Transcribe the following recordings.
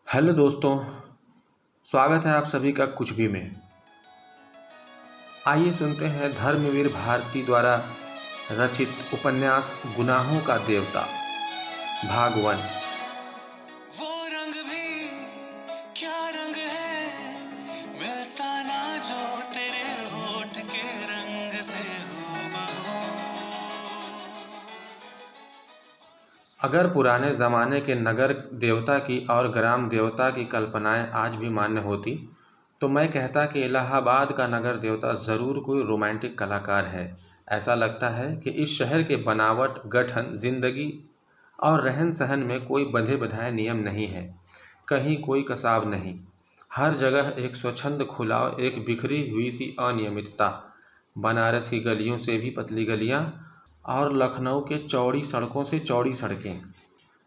Hello दोस्तों, स्वागत है आप सभी का कुछ भी में। आइए सुनते हैं धर्मवीर भारती द्वारा रचित उपन्यास गुनाहों का देवता भाग 1। वो रंग भी क्या रंग है, मिलता ना जो तेरे होठ के रंग से हूबहू। अगर पुराने ज़माने के नगर देवता की और ग्राम देवता की कल्पनाएं आज भी मान्य होती तो मैं कहता कि इलाहाबाद का नगर देवता ज़रूर कोई रोमांटिक कलाकार है। ऐसा लगता है कि इस शहर के बनावट, गठन, जिंदगी और रहन सहन में कोई बंधे बधाए नियम नहीं है। कहीं कोई कसाव नहीं, हर जगह एक स्वच्छंद खुलाव, एक बिखरी हुई सी अनियमितता। बनारस की गलियों से भी पतली गलियां और लखनऊ के चौड़ी सड़कों से चौड़ी सड़कें,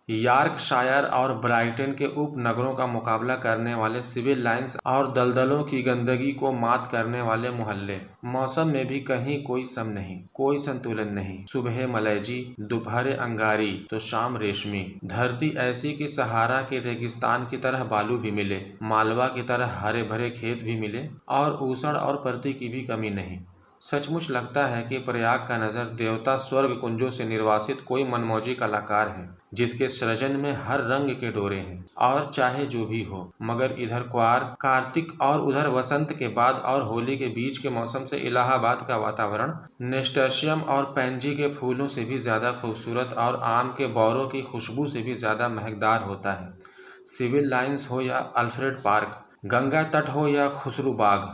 यॉर्कशायर और ब्राइटन के उपनगरों का मुकाबला करने वाले सिविल लाइंस और दलदलों की गंदगी को मात करने वाले मोहल्ले। मौसम में भी कहीं कोई सम नहीं, कोई संतुलन नहीं। सुबह मलैजी, दोपहर अंगारी तो शाम रेशमी। धरती ऐसी कि सहारा के रेगिस्तान की तरह बालू भी मिले, मालवा की तरह हरे भरे खेत भी मिले और ऊसड़ और परती की भी कमी नहीं। सचमुच लगता है कि प्रयाग का नजर देवता स्वर्ग कुंजों से निर्वासित कोई मनमौजी कलाकार है, जिसके सृजन में हर रंग के डोरे हैं। और चाहे जो भी हो, मगर इधर क्वार, कार्तिक और उधर वसंत के बाद और होली के बीच के मौसम से इलाहाबाद का वातावरण नेस्टर्शियम और पैंजी के फूलों से भी ज्यादा खूबसूरत और आम के बौरों की खुशबू से भी ज्यादा महकदार होता है। सिविल लाइंस हो या अल्फ्रेड पार्क, गंगा तट हो या खुसरू बाग,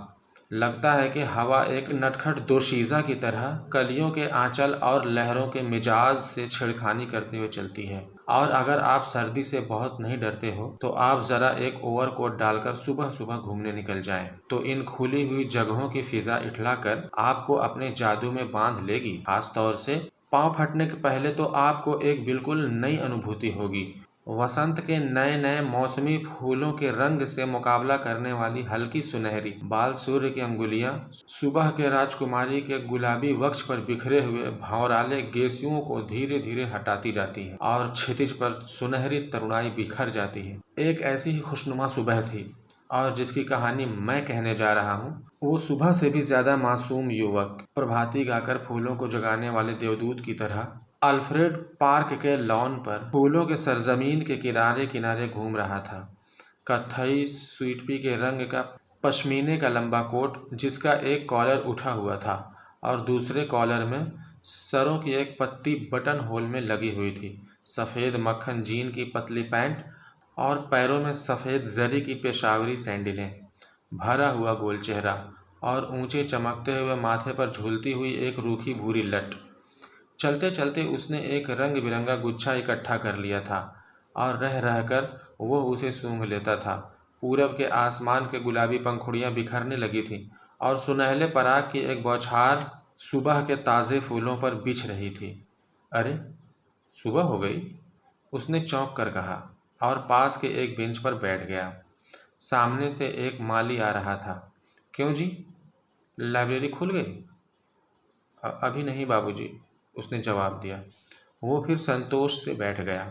लगता है कि हवा एक नटखट दोशीज़ा की तरह कलियों के आंचल और लहरों के मिजाज से छेड़खानी करते हुए चलती है। और अगर आप सर्दी से बहुत नहीं डरते हो तो आप ज़रा एक ओवरकोट डालकर सुबह सुबह घूमने निकल जाएं, तो इन खुली हुई जगहों की फिजा इठलाकर आपको अपने जादू में बांध लेगी। खास तौर से पाँव फटने के पहले तो आपको एक बिल्कुल नई अनुभूति होगी। वसंत के नए नए मौसमी फूलों के रंग से मुकाबला करने वाली हल्की सुनहरी बाल सूर्य की अंगुलियां सुबह के राजकुमारी के गुलाबी वक्ष पर बिखरे हुए भंवराले गेसियों को धीरे धीरे हटाती जाती है और क्षितिज पर सुनहरी तरुणाई बिखर जाती है। एक ऐसी ही खुशनुमा सुबह थी और जिसकी कहानी मैं कहने जा रहा हूँ। वो सुबह से भी ज्यादा मासूम युवक, प्रभाती गाकर फूलों को जगाने वाले देवदूत की तरह अल्फ्रेड पार्क के लॉन पर फूलों के सरजमीन के किनारे किनारे घूम रहा था। कत्थई स्वीटपी के रंग का पश्मीने का लंबा कोट, जिसका एक कॉलर उठा हुआ था और दूसरे कॉलर में सरों की एक पत्ती बटन होल में लगी हुई थी। सफ़ेद मक्खन जीन की पतली पैंट और पैरों में सफ़ेद जरी की पेशावरी सैंडलें, भरा हुआ गोल चेहरा और ऊंचे चमकते हुए माथे पर झूलती हुई एक रूखी भूरी लट। चलते चलते उसने एक रंग बिरंगा गुच्छा इकट्ठा कर लिया था और रह रहकर वो उसे सूंघ लेता था। पूरब के आसमान के गुलाबी पंखुड़ियां बिखरने लगी थीं और सुनहले पराग की एक बौछार सुबह के ताज़े फूलों पर बिछ रही थी। अरे, सुबह हो गई, उसने चौंक कर कहा और पास के एक बेंच पर बैठ गया। सामने से एक माली आ रहा था। क्यों जी, लाइब्रेरी खुल गई? अभी नहीं बाबूजी, उसने जवाब दिया। वो फिर संतोष से बैठ गया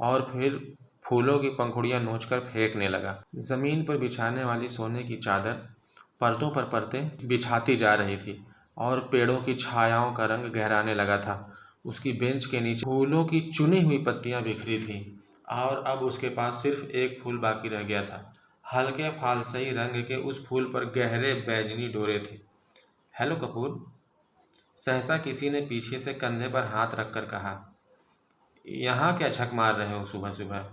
और फिर फूलों की पंखुड़ियां नोचकर फेंकने लगा। जमीन पर बिछाने वाली सोने की चादर परतों पर परतें बिछाती जा रही थी और पेड़ों की छायाओं का रंग गहराने लगा था। उसकी बेंच के नीचे फूलों की चुनी हुई पत्तियां बिखरी थीं और अब उसके पास सिर्फ एक फूल बाकी रह गया था। हल्के फालसई रंग के उस फूल पर गहरे बैगनी डोरे थे। हेलो कपूर, सहसा किसी ने पीछे से कंधे पर हाथ रखकर कहा। यहाँ क्या झक मार रहे हो सुबह सुबह?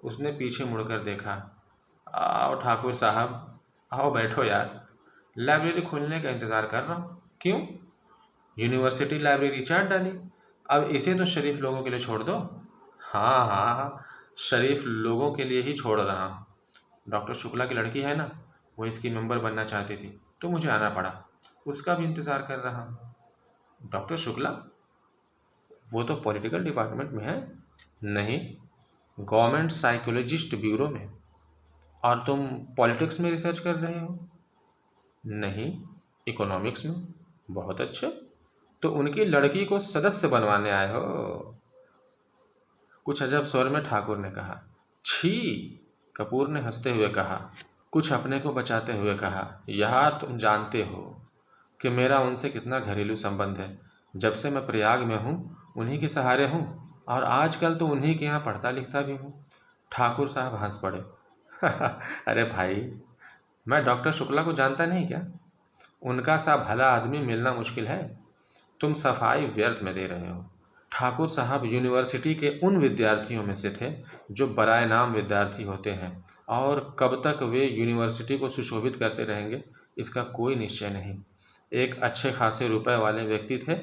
उसने पीछे मुड़कर देखा। आओ ठाकुर साहब, आओ बैठो यार, लाइब्रेरी खुलने का इंतज़ार कर रहा हूँ। क्यों? यूनिवर्सिटी लाइब्रेरी चाट डाली, अब इसे तो शरीफ लोगों के लिए छोड़ दो। हाँ हाँ हाँ, शरीफ लोगों के लिए ही छोड़ रहा हूँ। डॉक्टर शुक्ला की लड़की है ना, वो इसकी मेंबर बनना चाहती थी तो मुझे आना पड़ा। उसका भी इंतज़ार कर रहा हूँ। डॉक्टर शुक्ला? वो तो पॉलिटिकल डिपार्टमेंट में है। नहीं, गवर्नमेंट साइकोलॉजिस्ट ब्यूरो में। और तुम पॉलिटिक्स में रिसर्च कर रहे हो? नहीं, इकोनॉमिक्स में। बहुत अच्छे, तो उनकी लड़की को सदस्य बनवाने आए हो? कुछ अजब स्वर में ठाकुर ने कहा। छी, कपूर ने हंसते हुए कहा, कुछ अपने को बचाते हुए कहा, यार तुम जानते हो कि मेरा उनसे कितना घरेलू संबंध है। जब से मैं प्रयाग में हूँ उन्हीं के सहारे हूँ और आजकल तो उन्हीं के यहाँ पढ़ता लिखता भी हूँ। ठाकुर साहब हंस पड़े। अरे भाई, मैं डॉक्टर शुक्ला को जानता नहीं क्या? उनका सा भला आदमी मिलना मुश्किल है। तुम सफाई व्यर्थ में दे रहे हो। ठाकुर साहब यूनिवर्सिटी के उन विद्यार्थियों में से थे जो बराए नाम विद्यार्थी होते हैं और कब तक वे यूनिवर्सिटी को सुशोभित करते रहेंगे इसका कोई निश्चय नहीं। एक अच्छे खासे रुपए वाले व्यक्ति थे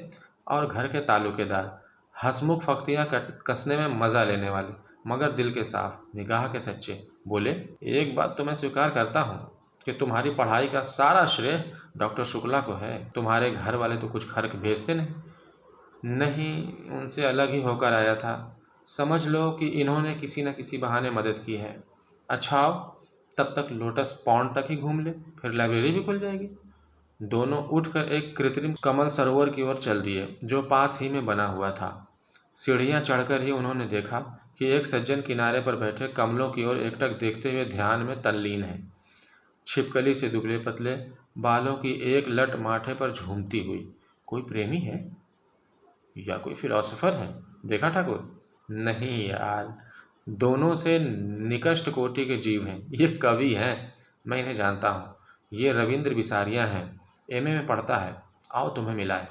और घर के तालुकेदार, हंसमुख फख्तियाँ कसने में मज़ा लेने वाले, मगर दिल के साफ, निगाह के सच्चे। बोले, एक बात तो मैं स्वीकार करता हूँ कि तुम्हारी पढ़ाई का सारा श्रेय डॉक्टर शुक्ला को है। तुम्हारे घर वाले तो कुछ खर्च भेजते नहीं, उनसे अलग ही होकर आया था। समझ लो कि इन्होंने किसी न किसी बहाने मदद की है। अच्छा आओ, तब तक लोटस पॉन्ड तक ही घूम ले, फिर लाइब्रेरी भी खुल जाएगी। दोनों उठकर एक कृत्रिम कमल सरोवर की ओर चल दिए जो पास ही में बना हुआ था। सीढ़ियाँ चढ़कर ही उन्होंने देखा कि एक सज्जन किनारे पर बैठे कमलों की ओर एकटक देखते हुए ध्यान में तल्लीन है। छिपकली से दुबले पतले बालों की एक लट माथे पर झूमती हुई। कोई प्रेमी है या कोई फिलोसोफर है? देखा ठाकुर? नहीं यार, दोनों से निकृष्ट कोटि के जीव हैं। ये कवि हैं, मैं इन्हें जानता हूँ। ये रविंद्र बिसारिया हैं, एमए में पढ़ता है। आओ तुम्हें मिलाए।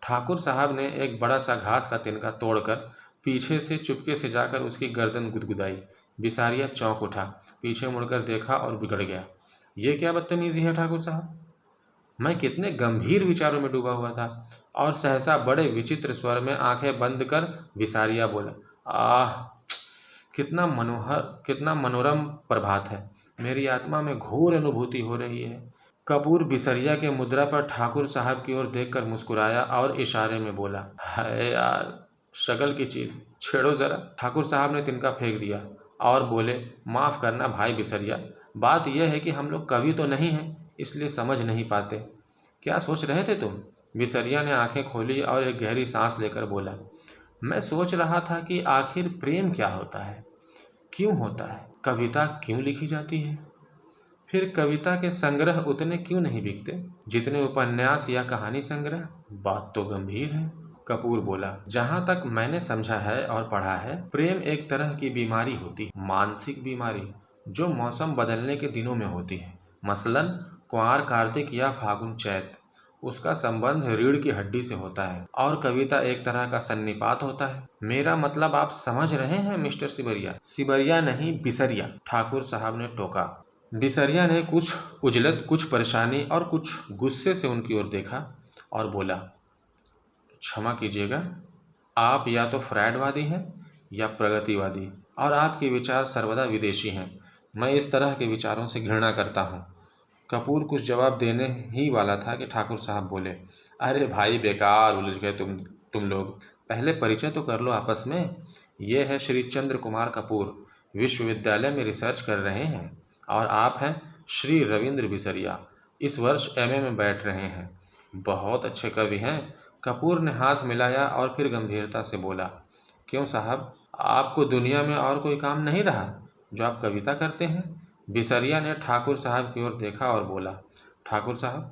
ठाकुर साहब ने एक बड़ा सा घास का तिनका तोड़कर पीछे से चुपके से जाकर उसकी गर्दन गुदगुदाई। बिसारिया चौंक उठा, पीछे मुड़कर देखा और बिगड़ गया। ये क्या बदतमीजी है ठाकुर साहब? मैं कितने गंभीर विचारों में डूबा हुआ था और सहसा बड़े विचित्र स्वर में आंखें बंद कर बिसारिया बोला, आह, कितना मनोरम प्रभात है। मेरी आत्मा में घोर अनुभूति हो रही है। कपूर बिसरिया के मुद्रा पर ठाकुर साहब की ओर देखकर मुस्कुराया और इशारे में बोला, है यार, शक्ल की चीज़, छेड़ो ज़रा। ठाकुर साहब ने तिनका फेंक दिया और बोले, माफ़ करना भाई बिसरिया, बात यह है कि हम लोग कवि तो नहीं हैं, इसलिए समझ नहीं पाते। क्या सोच रहे थे तुम? बिसरिया ने आंखें खोली और एक गहरी सांस लेकर बोला, मैं सोच रहा था कि आखिर प्रेम क्या होता है, क्यों होता है, कविता क्यों लिखी जाती है, फिर कविता के संग्रह उतने क्यों नहीं बिकते जितने उपन्यास या कहानी संग्रह। बात तो गंभीर है। कपूर बोला, जहाँ तक मैंने समझा है और पढ़ा है, प्रेम एक तरह की बीमारी होती है, मानसिक बीमारी, जो मौसम बदलने के दिनों में होती है। मसलन कुंवार कार्तिक या फागुन चैत, उसका संबंध रीढ़ की हड्डी से होता है और कविता एक तरह का सन्निपात होता है। मेरा मतलब आप समझ रहे हैं मिस्टर सिबरिया? सिबरिया नहीं, बिसरिया, ठाकुर साहब ने टोका। बिसरिया ने कुछ उजलत, कुछ परेशानी और कुछ गुस्से से उनकी ओर देखा और बोला, क्षमा कीजिएगा, आप या तो फ्रैडवादी हैं या प्रगतिवादी और आपके विचार सर्वदा विदेशी हैं। मैं इस तरह के विचारों से घृणा करता हूँ। कपूर कुछ जवाब देने ही वाला था कि ठाकुर साहब बोले, अरे भाई, बेकार उलझ गए तुम लोग, पहले परिचय तो कर लो आपस में। ये है श्री चंद्र कुमार कपूर, विश्वविद्यालय में रिसर्च कर रहे हैं, और आप हैं श्री रविंद्र बिसरिया, इस वर्ष एमए में बैठ रहे हैं। बहुत अच्छे कवि हैं। कपूर ने हाथ मिलाया और फिर गंभीरता से बोला, क्यों साहब, आपको दुनिया में और कोई काम नहीं रहा जो आप कविता करते हैं? बिसरिया ने ठाकुर साहब की ओर देखा और बोला, ठाकुर साहब,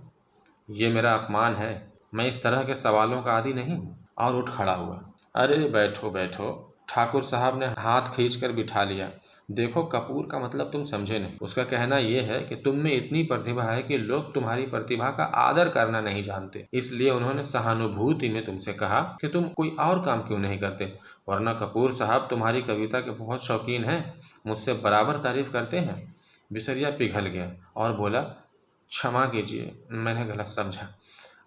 ये मेरा अपमान है, मैं इस तरह के सवालों का आदी नहीं हूँ, और उठ खड़ा हुआ। अरे बैठो बैठो, ठाकुर साहब ने हाथ खींचकर बिठा लिया। देखो, कपूर का मतलब तुम समझे नहीं। उसका कहना यह है कि तुम में इतनी प्रतिभा है कि लोग तुम्हारी प्रतिभा का आदर करना नहीं जानते, इसलिए उन्होंने सहानुभूति में तुमसे कहा कि तुम कोई और काम क्यों नहीं करते, वरना कपूर साहब तुम्हारी कविता के बहुत शौकीन हैं, मुझसे बराबर तारीफ करते हैं। बिसरिया पिघल गया और बोला, क्षमा कीजिए, मैंने गलत समझा।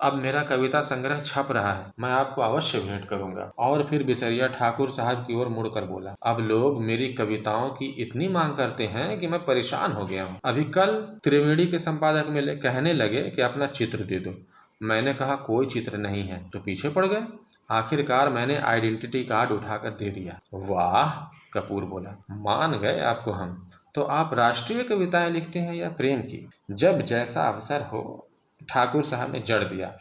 अब मेरा कविता संग्रह छप रहा है, मैं आपको अवश्य भेंट करूंगा। और फिर बिसरिया ठाकुर साहब की ओर मुड़कर बोला, अब लोग मेरी कविताओं की इतनी मांग करते हैं कि मैं परेशान हो गया हूँ। अभी कल त्रिवेणी के संपादक मिले, कहने लगे कि अपना चित्र दे दो। मैंने कहा कोई चित्र नहीं है, तो पीछे पड़ गए। आखिरकार मैंने आइडेंटिटी कार्ड उठाकर दे दिया। वाह, कपूर बोला, मान गए आपको हम। तो आप राष्ट्रीय कविताएं लिखते हैं या प्रेम की? जब जैसा अवसर हो, ठाकुर साहब ने जड़ दिया।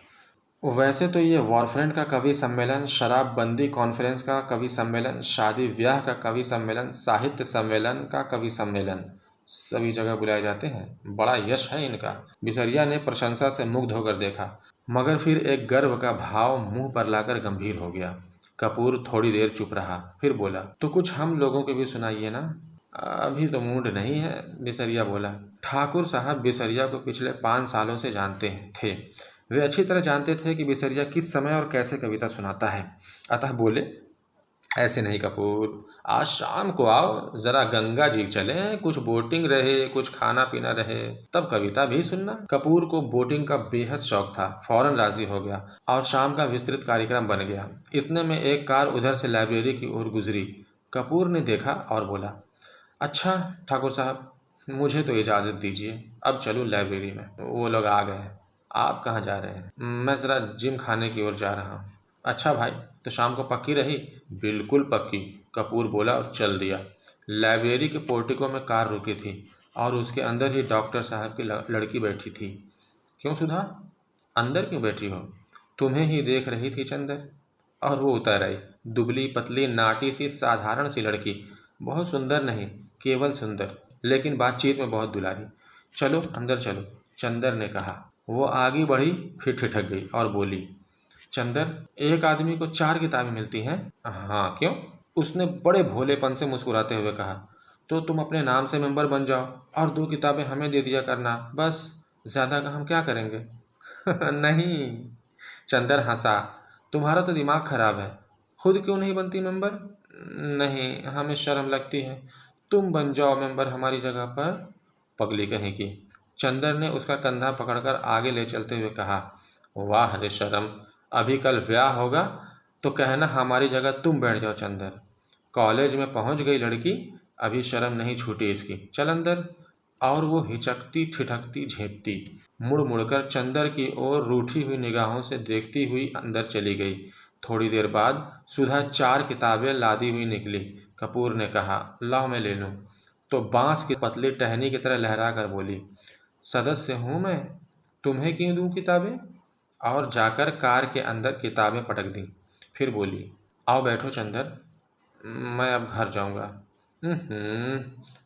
वैसे तो ये वॉरफ्रेंड का कवि सम्मेलन, शराबबंदी कॉन्फ्रेंस का कवि सम्मेलन, शादी ब्याह का कवि सम्मेलन, साहित्य सम्मेलन का कवि सम्मेलन, सभी जगह बुलाए जाते हैं। बड़ा यश है इनका। बिसरिया ने प्रशंसा से मुग्ध होकर देखा, मगर फिर एक गर्व का भाव मुंह पर लाकर गंभीर हो गया। कपूर थोड़ी देर चुप रहा, फिर बोला, तो कुछ हम लोगों के भी सुनाइए ना। अभी तो मूड नहीं है, बिसरिया बोला। ठाकुर साहब बिसरिया को पिछले 5 सालों से जानते थे। वे अच्छी तरह जानते थे कि बिसरिया किस समय और कैसे कविता सुनाता है। अतः बोले, ऐसे नहीं कपूर, आज शाम को आओ, जरा गंगा जी चलें, कुछ बोटिंग रहे, कुछ खाना पीना रहे, तब कविता भी सुनना। कपूर को बोटिंग का बेहद शौक था, फौरन राजी हो गया और शाम का विस्तृत कार्यक्रम बन गया। इतने में एक कार उधर से लाइब्रेरी की ओर गुजरी। कपूर ने देखा और बोला, अच्छा ठाकुर साहब, मुझे तो इजाज़त दीजिए, अब चलूँ लाइब्रेरी में। वो लोग आ गए। आप कहाँ जा रहे हैं? मैं ज़रा जिम खाने की ओर जा रहा हूँ। अच्छा भाई, तो शाम को पक्की रही? बिल्कुल पक्की, कपूर बोला और चल दिया। लाइब्रेरी के पोर्टिको में कार रुकी थी और उसके अंदर ही डॉक्टर साहब की लड़की बैठी थी। क्यों सुधा, अंदर क्यों बैठी हो? तुम्हें ही देख रही थी चंदर। और वो उतर आई। दुबली पतली नाटी सी साधारण सी लड़की, बहुत सुंदर नहीं, केवल सुंदर, लेकिन बातचीत में बहुत दुलारी। चलो अंदर चलो, चंदर ने कहा। वो आगे बढ़ी, फिर ठिठक गई और बोली, चंदर, एक आदमी को 4 किताबें मिलती हैं। हाँ क्यों? उसने बड़े भोलेपन से मुस्कुराते हुए कहा। तो तुम अपने नाम से मेंबर बन जाओ और 2 किताबें हमें दे दिया करना, बस। ज़्यादा का हम क्या करेंगे? नहीं, चंदर हंसा। तुम्हारा तो दिमाग खराब है। खुद क्यों नहीं बनती मेंबर? नहीं, हमें शर्म लगती है। तुम बन जाओ मेंबर हमारी जगह पर। पगली कहीं की। चंदर ने उसका कंधा पकड़कर आगे ले चलते हुए कहा, वाह रे शर्म, अभी कल ब्याह होगा तो कहना हमारी जगह तुम बैठ जाओ चंदर। कॉलेज में पहुंच गई लड़की, अभी शर्म नहीं छूटी इसकी, चल अंदर। और वो हिचकती ठिठकती झेंपती मुड़ मुड़कर चंदर की ओर रूठी हुई निगाहों से देखती हुई अंदर चली गई। थोड़ी देर बाद सुधा 4 किताबें लादी हुई निकली। कपूर ने कहा, लाओ मैं ले लूँ। तो बांस की पतली टहनी की तरह लहरा कर बोली, सदस्य हूँ मैं, तुम्हें क्यों दूँ किताबें? और जाकर कार के अंदर किताबें पटक दी। फिर बोली, आओ बैठो चंदर, मैं अब घर जाऊँगा।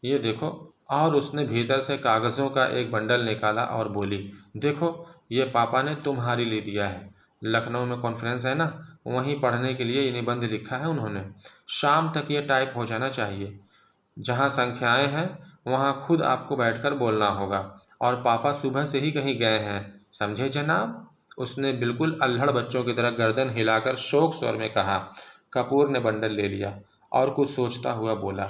ये देखो। और उसने भीतर से कागज़ों का एक बंडल निकाला और बोली, देखो ये पापा ने तुम्हारी लिए दिया है। लखनऊ में कॉन्फ्रेंस है ना, वहीं पढ़ने के लिए ये निबंध लिखा है उन्होंने। शाम तक ये टाइप हो जाना चाहिए। जहाँ संख्याएं हैं वहाँ खुद आपको बैठकर बोलना होगा। और पापा सुबह से ही कहीं गए हैं, समझे जनाब? उसने बिल्कुल अल्हड़ बच्चों की तरह गर्दन हिलाकर शोक स्वर में कहा। कपूर ने बंडल ले लिया और कुछ सोचता हुआ बोला,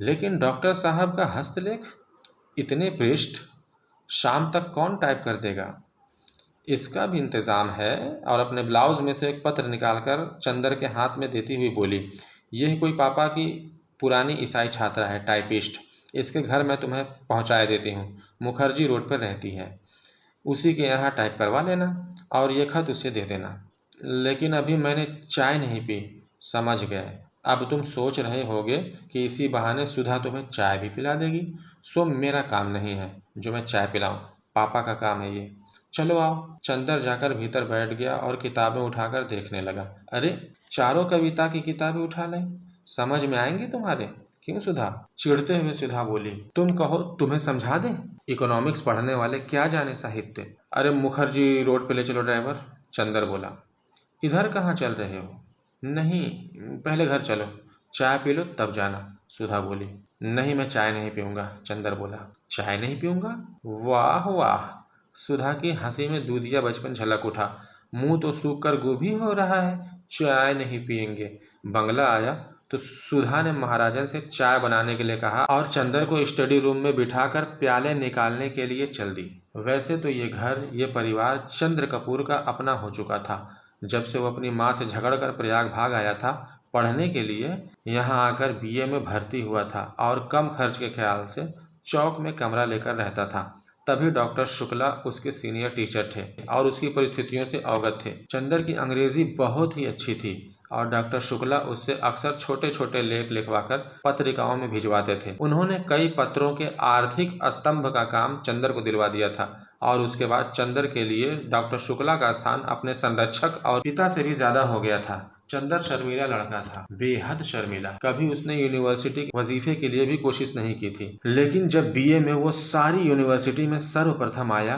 लेकिन डॉक्टर साहब का हस्तलेख, इतने पृष्ठ, शाम तक कौन टाइप कर देगा? इसका भी इंतज़ाम है। और अपने ब्लाउज में से एक पत्र निकालकर चंदर के हाथ में देती हुई बोली, यह कोई पापा की पुरानी ईसाई छात्रा है, टाइपिस्ट। इसके घर मैं तुम्हें पहुंचाए देती हूँ, मुखर्जी रोड पर रहती है। उसी के यहाँ टाइप करवा लेना और ये खत उसे दे देना। लेकिन अभी मैंने चाय नहीं पी। समझ गए। अब तुम सोच रहे होगे कि इसी बहाने सुधा तुम्हें चाय भी पिला देगी। सो मेरा काम नहीं है जो मैं चाय पिलाऊं, पापा का काम है ये। चलो आओ। चंदर जाकर भीतर बैठ गया और किताबें उठाकर देखने लगा। अरे, 4 कविता की किताबें उठा लें, समझ में आएंगी तुम्हारे? क्यों सुधा? चिढ़ते हुए सुधा बोली, तुम कहो तुम्हें समझा दें? इकोनॉमिक्स पढ़ने वाले क्या जाने साहित्य। अरे मुखर्जी रोड पे ले चलो ड्राइवर, चंदर बोला। इधर कहाँ चल रहे हो? नहीं, पहले घर चलो, चाय पी लो तब जाना, सुधा बोली। नहीं, मैं चाय नहीं पीऊँगा, चंदर बोला। चाय नहीं पीऊँगा? वाह वाह, सुधा की हंसी में दूधिया बचपन झलक उठा। मुंह तो सूख कर गोभी हो रहा है, चाय नहीं पियेंगे। बंगला आया तो सुधा ने महाराजन से चाय बनाने के लिए कहा और चंदर को स्टडी रूम में बिठाकर प्याले निकालने के लिए चल दी। वैसे तो ये घर, ये परिवार चंद्र कपूर का अपना हो चुका था। जब से वो अपनी माँ से झगड़कर प्रयाग भाग आया था पढ़ने के लिए, यहाँ आकर बीए में भर्ती हुआ था और कम खर्च के ख्याल से चौक में कमरा लेकर रहता था। तभी डॉक्टर शुक्ला उसके सीनियर टीचर थे और उसकी परिस्थितियों से अवगत थे। चंदर की अंग्रेजी बहुत ही अच्छी थी और डॉक्टर शुक्ला उससे अक्सर छोटे छोटे लेख लिखवाकर पत्रिकाओं में भिजवाते थे। उन्होंने कई पत्रों के आर्थिक स्तंभ का काम चंदर को दिलवा दिया था और उसके बाद चंदर के लिए डॉक्टर शुक्ला का स्थान अपने संरक्षक और पिता से भी ज्यादा हो गया था। चंदर शर्मीला लड़का था, बेहद शर्मीला। कभी उसने यूनिवर्सिटी के वजीफे के लिए भी कोशिश नहीं की थी, लेकिन जब बीए में वो सारी यूनिवर्सिटी में सर्वप्रथम आया,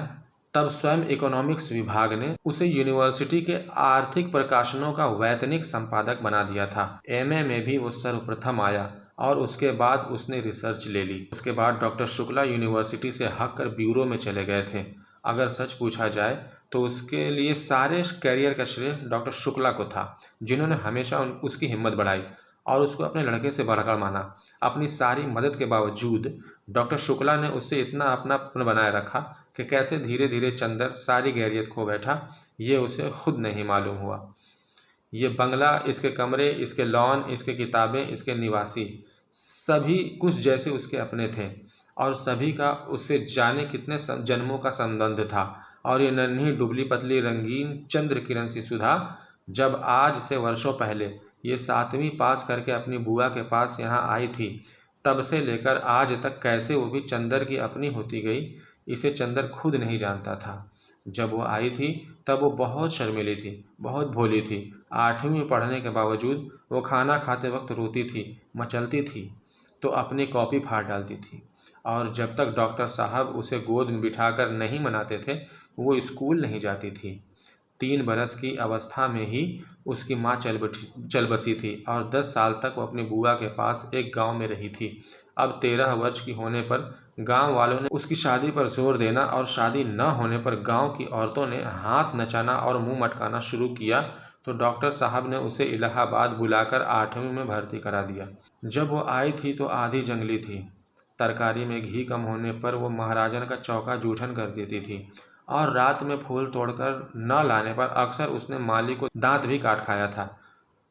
तब स्वयं इकोनॉमिक्स विभाग ने उसे यूनिवर्सिटी के आर्थिक प्रकाशनों का वैतनिक संपादक बना दिया था। एमए में भी वो सर्वप्रथम आया और उसके बाद उसने रिसर्च ले ली। उसके बाद डॉक्टर शुक्ला यूनिवर्सिटी से हक कर ब्यूरो में चले गए थे। अगर सच पूछा जाए तो उसके लिए सारे कैरियर का श्रेय डॉक्टर शुक्ला को था, जिन्होंने हमेशा उसकी हिम्मत बढ़ाई और उसको अपने लड़के से बढ़कर माना। अपनी सारी मदद के बावजूद डॉक्टर शुक्ला ने उससे इतना अपनापन बनाए रखा कि कैसे धीरे धीरे चंदर सारी गैरियत खो बैठा, ये उसे खुद नहीं मालूम हुआ। ये बंगला, इसके कमरे, इसके लॉन, इसके किताबें, इसके निवासी, सभी कुछ जैसे उसके अपने थे और सभी का उससे जाने कितने जन्मों का संबंध था। और ये नन्ही दुबली पतली रंगीन चंद्र किरण सी सुधा जब आज से वर्षों पहले ये 7वीं पास करके अपनी बुआ के पास यहाँ आई थी, तब से लेकर आज तक कैसे वो भी चंदर की अपनी होती गई, इसे चंदर खुद नहीं जानता था। जब वो आई थी तब वो बहुत शर्मीली थी, बहुत भोली थी। 8वीं में पढ़ने के बावजूद वो खाना खाते वक्त रोती थी, मचलती थी तो अपनी कॉपी फाड़ डालती थी। और जब तक डॉक्टर साहब उसे गोद में बिठाकर नहीं मनाते थे, वो स्कूल नहीं जाती थी। 3 बरस की अवस्था में ही उसकी माँ चल बसी थी और 10 साल तक वो अपनी बुआ के पास एक गांव में रही थी। अब 13 वर्ष की होने पर गांव वालों ने उसकी शादी पर जोर देना और शादी न होने पर गांव की औरतों ने हाथ नचाना और मुंह मटकाना शुरू किया, तो डॉक्टर साहब ने उसे इलाहाबाद बुलाकर 8वीं में भर्ती करा दिया। जब वो आई थी तो आधी जंगली थी। तरकारी में घी कम होने पर वो महाराजन का चौका जूठन कर देती थी और रात में फूल तोड़कर न लाने पर अक्सर उसने माली को दांत भी काट खाया था।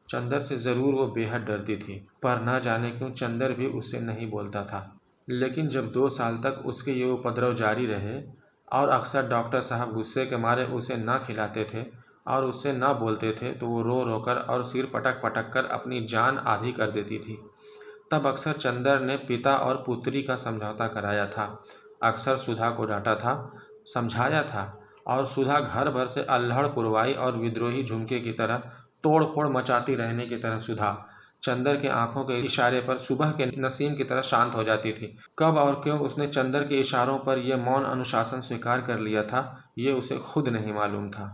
चंदर से ज़रूर वो बेहद डरती थी, पर न जाने क्यों चंदर भी उससे नहीं बोलता था। लेकिन जब 2 साल तक उसके ये उपद्रव जारी रहे और अक्सर डॉक्टर साहब गुस्से के मारे उसे ना खिलाते थे और उससे ना बोलते थे, तो वो रो रो कर और सिर पटक पटक कर अपनी जान आधी कर देती थी। तब अक्सर चंदर ने पिता और पुत्री का समझौता कराया था, अक्सर सुधा को डांटा था, समझाया था, और सुधा घर भर से अल्हड़ पुरवाई और विद्रोही झुमके की तरह तोड़ फोड़ मचाती रहने की तरह सुधा चंदर के आंखों के इशारे पर सुबह के नसीम की तरह शांत हो जाती थी। कब और क्यों उसने चंदर के इशारों पर यह मौन अनुशासन स्वीकार कर लिया था, ये उसे खुद नहीं मालूम था।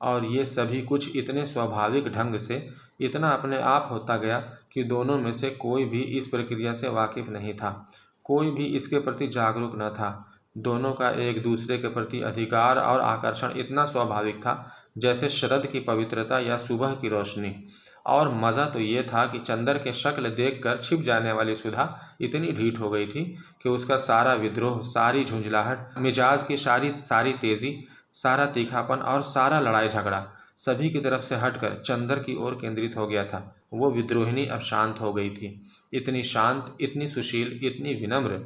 और ये सभी कुछ इतने स्वाभाविक ढंग से, इतना अपने आप होता गया कि दोनों में से कोई भी इस प्रक्रिया से वाकिफ नहीं था, कोई भी इसके प्रति जागरूक न था। दोनों का एक दूसरे के प्रति अधिकार और आकर्षण इतना स्वाभाविक था जैसे शरद की पवित्रता या सुबह की रोशनी। और मज़ा तो ये था कि चंदर के शक्ल देखकर छिप जाने वाली सुधा इतनी ढीठ हो गई थी कि उसका सारा विद्रोह, सारी झुंझलाहट, मिजाज की सारी तेज़ी, सारा तीखापन और सारा लड़ाई झगड़ा सभी की तरफ से हटकर चंदर की ओर केंद्रित हो गया था। वो विद्रोहिणी अब शांत हो गई थी, इतनी शांत, इतनी सुशील, इतनी विनम्र,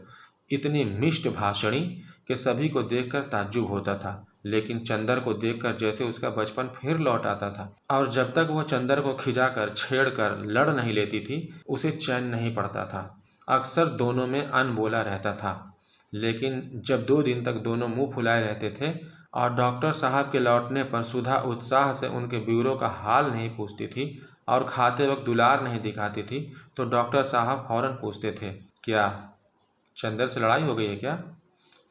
इतनी मिष्ट भाषणी कि सभी को देखकर ताज्जुब होता था, लेकिन चंदर को देखकर जैसे उसका बचपन फिर लौट आता था। और जब तक वह चंदर को खिजाकर, छेड़कर लड़ नहीं लेती थी, उसे चैन नहीं पड़ता था। अक्सर दोनों में अनबोला रहता था, लेकिन जब 2 दिन तक दोनों मुंह फुलाए रहते थे और डॉक्टर साहब के लौटने पर सुधा उत्साह से उनके ब्यूरो का हाल नहीं पूछती थी और खाते वक्त दुलार नहीं दिखाती थी, तो डॉक्टर साहब फौरन पूछते थे, क्या चंदर से लड़ाई हो गई है क्या?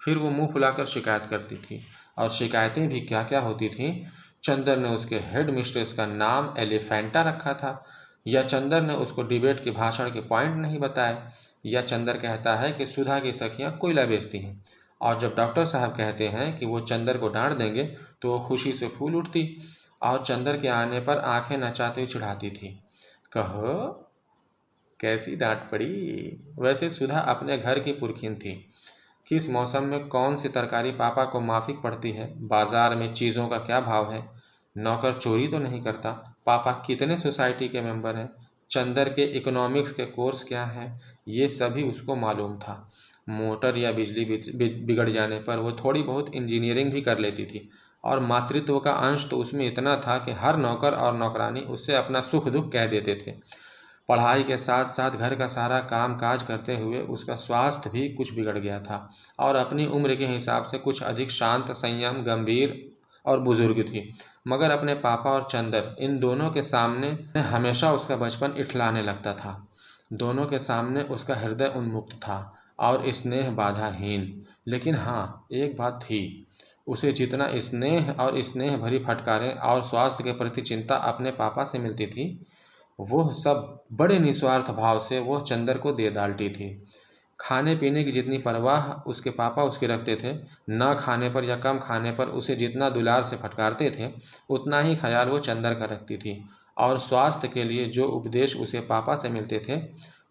फिर वो मुंह फुलाकर शिकायत करती थी, और शिकायतें भी क्या क्या होती थीं। चंदर ने उसके हेड मिस्ट्रेस का नाम एलिफेंटा रखा था, या चंदर ने उसको डिबेट के भाषण के पॉइंट नहीं बताए, या चंदर कहता है कि सुधा की सखियां कोयला बेचती हैं, और जब डॉक्टर साहब कहते हैं कि वो चंदर को डांट देंगे तो वो खुशी से फूल उठती और चंदर के आने पर आंखें नचाते हुए चिढ़ाती थी, कहो कैसी डांट पड़ी। वैसे सुधा अपने घर की पुरखिन थी। किस मौसम में कौन सी तरकारी पापा को माफिक पड़ती है, बाजार में चीज़ों का क्या भाव है, नौकर चोरी तो नहीं करता, पापा कितने सोसाइटी के मेंबर हैं, चंदर के इकोनॉमिक्स के कोर्स क्या हैं, ये सभी उसको मालूम था। मोटर या बिजली बिगड़ जाने पर वो थोड़ी बहुत इंजीनियरिंग भी कर लेती थी, और मातृत्व का अंश तो उसमें इतना था कि हर नौकर और नौकरानी उससे अपना सुख दुख कह देते थे। पढ़ाई के साथ साथ घर का सारा काम काज करते हुए उसका स्वास्थ्य भी कुछ बिगड़ गया था और अपनी उम्र के हिसाब से कुछ अधिक शांत, संयम, गंभीर और बुजुर्ग थी। मगर अपने पापा और चंदर, इन दोनों के सामने हमेशा उसका बचपन इठलाने लगता था। दोनों के सामने उसका हृदय उन्मुक्त था और स्नेह बाधाहीन। लेकिन हाँ, एक बात थी, उसे जितना स्नेह और स्नेह भरी फटकारें और स्वास्थ्य के प्रति चिंता अपने पापा से मिलती थी, वो सब बड़े निस्वार्थ भाव से वो चंदर को दे डालती थी। खाने पीने की जितनी परवाह उसके पापा उसकी रखते थे, ना खाने पर या कम खाने पर उसे जितना दुलार से फटकारते थे, उतना ही ख्याल वो चंदर का रखती थी। और स्वास्थ्य के लिए जो उपदेश उसे पापा से मिलते थे,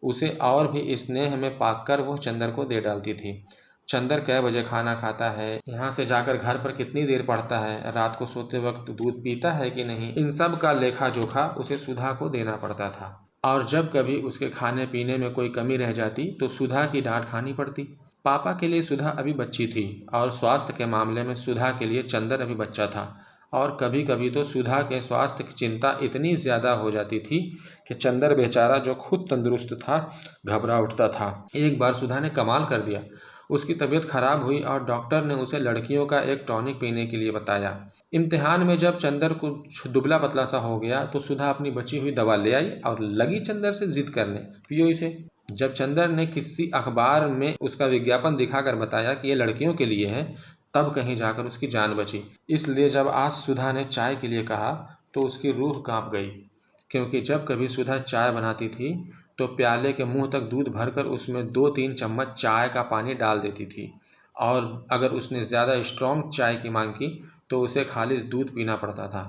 उसे और भी स्नेह में पाकर वो चंदर को दे डालती थी। चंदर कै बजे खाना खाता है, यहाँ से जाकर घर पर कितनी देर पढ़ता है, रात को सोते वक्त दूध पीता है कि नहीं, इन सब का लेखा जोखा उसे सुधा को देना पड़ता था। और जब कभी उसके खाने पीने में कोई कमी रह जाती तो सुधा की डांट खानी पड़ती। पापा के लिए सुधा अभी बच्ची थी और स्वास्थ्य के मामले में सुधा के लिए चंदर अभी बच्चा था। और कभी कभी तो सुधा के स्वास्थ्य की चिंता इतनी ज़्यादा हो जाती थी कि चंदर बेचारा, जो खुद तंदुरुस्त था, घबरा उठता था। एक बार सुधा ने कमाल कर दिया। उसकी तबीयत खराब हुई और डॉक्टर ने उसे लड़कियों का एक टॉनिक पीने के लिए बताया। इम्तिहान में जब चंदर कुछ दुबला पतला सा हो गया तो सुधा अपनी बची हुई दवा ले आई और लगी चंदर से जिद करने, पियो इसे। जब चंदर ने किसी अखबार में उसका विज्ञापन दिखाकर बताया कि ये लड़कियों के लिए है, तब कहीं जाकर उसकी जान बची। इसलिए जब आज सुधा ने चाय के लिए कहा तो उसकी रूह कांप गई, क्योंकि जब कभी सुधा चाय बनाती थी तो प्याले के मुंह तक दूध भरकर उसमें 2-3 चम्मच चाय का पानी डाल देती थी। और अगर उसने ज़्यादा स्ट्रॉन्ग चाय की मांग की तो उसे खालिस दूध पीना पड़ता था।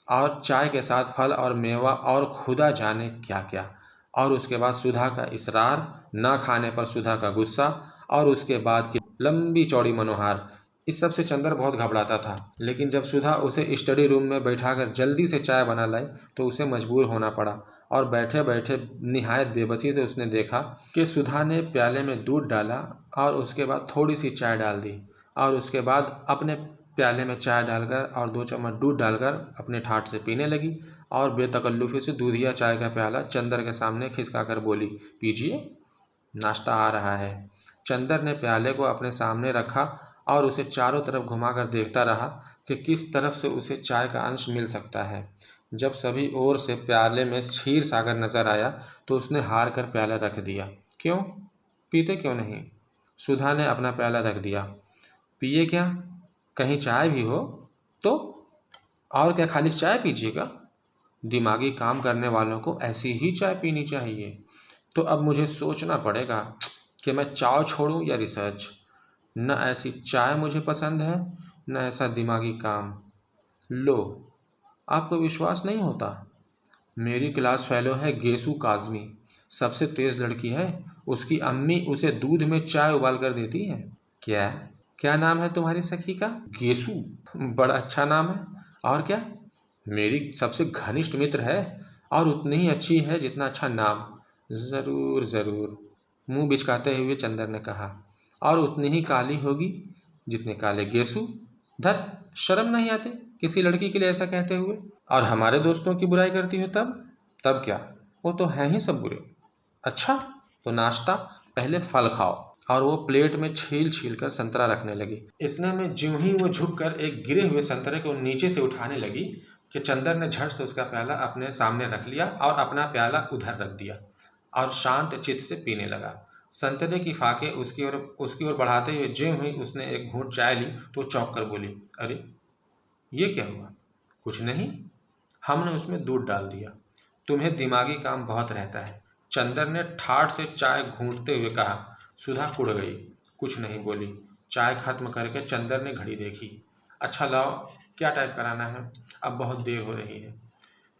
और चाय के साथ फल और मेवा और खुदा जाने क्या क्या। और उसके बाद सुधा का इसरार, ना खाने पर सुधा का गुस्सा, और उसके बाद की लंबी चौड़ी मनोहार, इस सब से चंदर बहुत घबराता था। लेकिन जब सुधा उसे स्टडी रूम में बैठाकर जल्दी से चाय बना लाई तो उसे मजबूर होना पड़ा। और बैठे बैठे निहायत बेबसी से उसने देखा कि सुधा ने प्याले में दूध डाला और उसके बाद थोड़ी सी चाय डाल दी और उसके बाद अपने प्याले में चाय डालकर और 2 चम्मच दूध डालकर अपने ठाठ से पीने लगी। और बेतकल्लुफ़ी से दूधिया चाय का प्याला चंदर के सामने खिसका कर बोली, पीजिए, नाश्ता आ रहा है। चंदर ने प्याले को अपने सामने रखा और उसे चारों तरफ घुमाकर देखता रहा कि किस तरफ से उसे चाय का अंश मिल सकता है। जब सभी ओर से प्याले में क्षीर सागर नजर आया तो उसने हार कर प्याला रख दिया। क्यों? पीते क्यों नहीं? सुधा ने अपना प्याला रख दिया। पिए क्या? कहीं चाय भी हो तो? और क्या खाली चाय पीजिएगा? दिमागी काम करने वालों को ऐसी ही चाय पीनी चाहिए। तो अब मुझे सोचना पड़ेगा कि मैं चाय छोड़ूं या रिसर्च। न ऐसी चाय मुझे पसंद है, न ऐसा दिमागी काम। लो, आपको विश्वास नहीं होता? मेरी क्लास फेलो है गेसू काज़मी, सबसे तेज़ लड़की है। उसकी अम्मी उसे दूध में चाय उबाल कर देती है। क्या क्या नाम है तुम्हारी सखी का? गेसू, बड़ा अच्छा नाम है। और क्या? मेरी सबसे घनिष्ठ मित्र है और उतनी ही अच्छी है जितना अच्छा नाम। ज़रूर ज़रूर, मुंह बिचकाते हुए चंदर ने कहा। और उतनी ही काली होगी जितने काले गेसू। धत, शर्म नहीं आती किसी लड़की के लिए ऐसा कहते हुए? और हमारे दोस्तों की बुराई करती हो तब? तब क्या, वो तो हैं ही सब बुरे। अच्छा, तो नाश्ता पहले फल खाओ। और वो प्लेट में छील छील कर संतरा रखने लगी। इतने में ज्यों ही वो झुककर एक गिरे हुए संतरे को नीचे से उठाने लगी कि चंदर ने झट से उसका प्याला अपने सामने रख लिया और अपना प्याला उधर रख दिया और शांत चित्त से पीने लगा। संतरे की फाके उसकी ओर बढ़ाते हुए ज्यों ही उसने एक घूंट चाय ली तो चौंक कर बोली, अरे ये क्या हुआ? कुछ नहीं, हमने उसमें दूध डाल दिया। तुम्हें दिमागी काम बहुत रहता है, चंदर ने ठाठ से चाय घूंटते हुए कहा। सुधा कुड़ गई, कुछ नहीं बोली। चाय खत्म करके चंदर ने घड़ी देखी। अच्छा लाओ, क्या टाइप कराना है? अब बहुत देर हो रही है।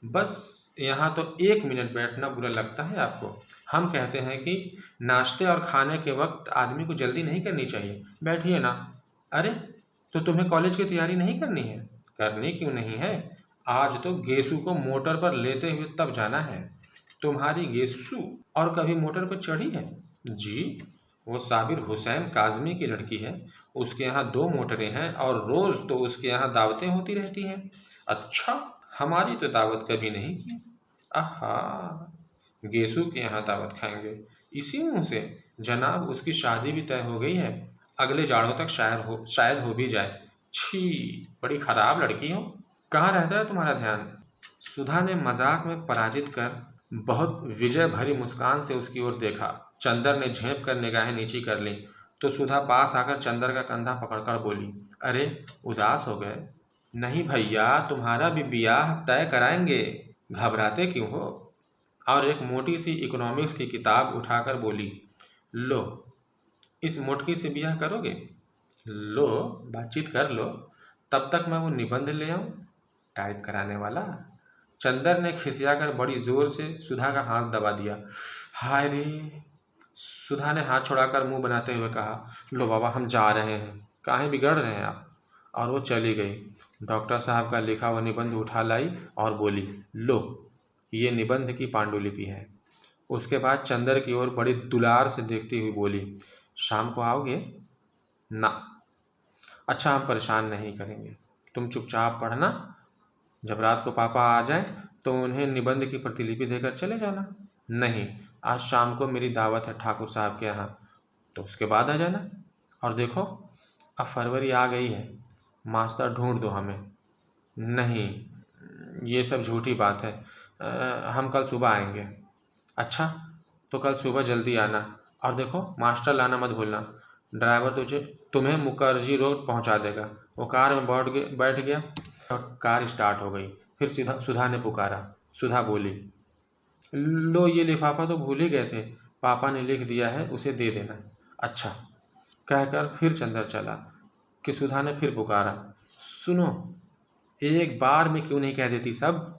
बस यहाँ तो 1 मिनट बैठना बुरा लगता है आपको? हम कहते हैं कि नाश्ते और खाने के वक्त आदमी को जल्दी नहीं करनी चाहिए। बैठिए ना। अरे, तो तुम्हें कॉलेज की तैयारी नहीं करनी है? करनी क्यों नहीं है? आज तो गेसू को मोटर पर लेते हुए तब जाना है। तुम्हारी गेसू और कभी मोटर पर चढ़ी है? जी, वो साबिर हुसैन काज़मी की लड़की है। उसके यहाँ 2 मोटरें हैं और रोज़ तो उसके यहाँ दावतें होती रहती हैं। अच्छा, हमारी तो दावत कभी नहीं की। आहा, गेसु के यहाँ दावत खाएंगे। इसी मुंह से जनाब उसकी शादी भी तय हो गई है, अगले जाड़ों तक शायद हो भी जाए। छी, बड़ी खराब लड़की हो। कहाँ रहता है तुम्हारा ध्यान? सुधा ने मजाक में पराजित कर बहुत विजय भरी मुस्कान से उसकी ओर देखा। चंदर ने झेप कर निगाहें नीची कर ली तो सुधा पास आकर चंदर का कंधा पकड़कर बोली, अरे उदास हो गए? नहीं भैया, तुम्हारा भी ब्याह तय कराएंगे, घबराते क्यों हो? और एक मोटी सी इकोनॉमिक्स की किताब उठाकर बोली, लो इस मोटकी से ब्याह करोगे? लो बातचीत कर लो, तब तक मैं वो निबंध ले आऊं टाइप कराने वाला। चंदर ने खिसियाकर बड़ी जोर से सुधा का हाथ दबा दिया। हाय रे! सुधा ने हाथ छुड़ाकर मुंह बनाते हुए कहा, लो बाबा हम जा रहे हैं, काहे बिगड़ रहे हैं आप? और वो चली गई। डॉक्टर साहब का लिखा हुआ निबंध उठा लाई और बोली, लो ये निबंध की पांडुलिपि है। उसके बाद चंदर की ओर बड़ी दुलार से देखती हुई बोली, शाम को आओगे? ना। अच्छा हम परेशान नहीं करेंगे, तुम चुपचाप पढ़ना, जब रात को पापा आ जाएं तो उन्हें निबंध की प्रतिलिपि देकर चले जाना। नहीं, आज शाम को मेरी दावत है ठाकुर साहब के यहाँ, तो उसके बाद आ जाना। और देखो अब फरवरी आ गई है, मास्टर ढूंढ दो हमें। नहीं, ये सब झूठी बात है, हम कल सुबह आएंगे। अच्छा तो कल सुबह जल्दी आना, और देखो मास्टर लाना मत भूलना। ड्राइवर तुम्हें मुखर्जी रोड पहुंचा देगा। वो कार में बैठ गया और कार स्टार्ट हो गई। फिर सुधा ने पुकारा। सुधा बोली, लो ये लिफाफा तो भूल ही गए थे, पापा ने लिख दिया है, उसे दे देना। अच्छा कहकर फिर चंदर चला कि सुधा ने फिर पुकारा, सुनो एक बार में क्यों नहीं कह देती सब?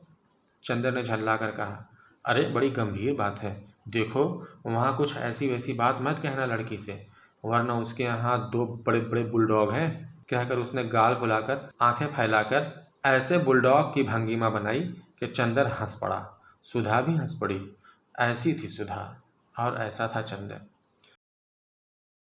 चंदर ने झल्ला कर कहा, अरे बड़ी गंभीर बात है, देखो वहाँ कुछ ऐसी वैसी बात मत कहना लड़की से, वरना उसके यहाँ 2 बड़े बड़े बुलडॉग हैं। कहकर उसने गाल फुलाकर आंखें फैलाकर ऐसे बुलडॉग की भंगिमा बनाई कि चंदर हंस पड़ा। सुधा भी हंस पड़ी। ऐसी थी सुधा और ऐसा था चंदर।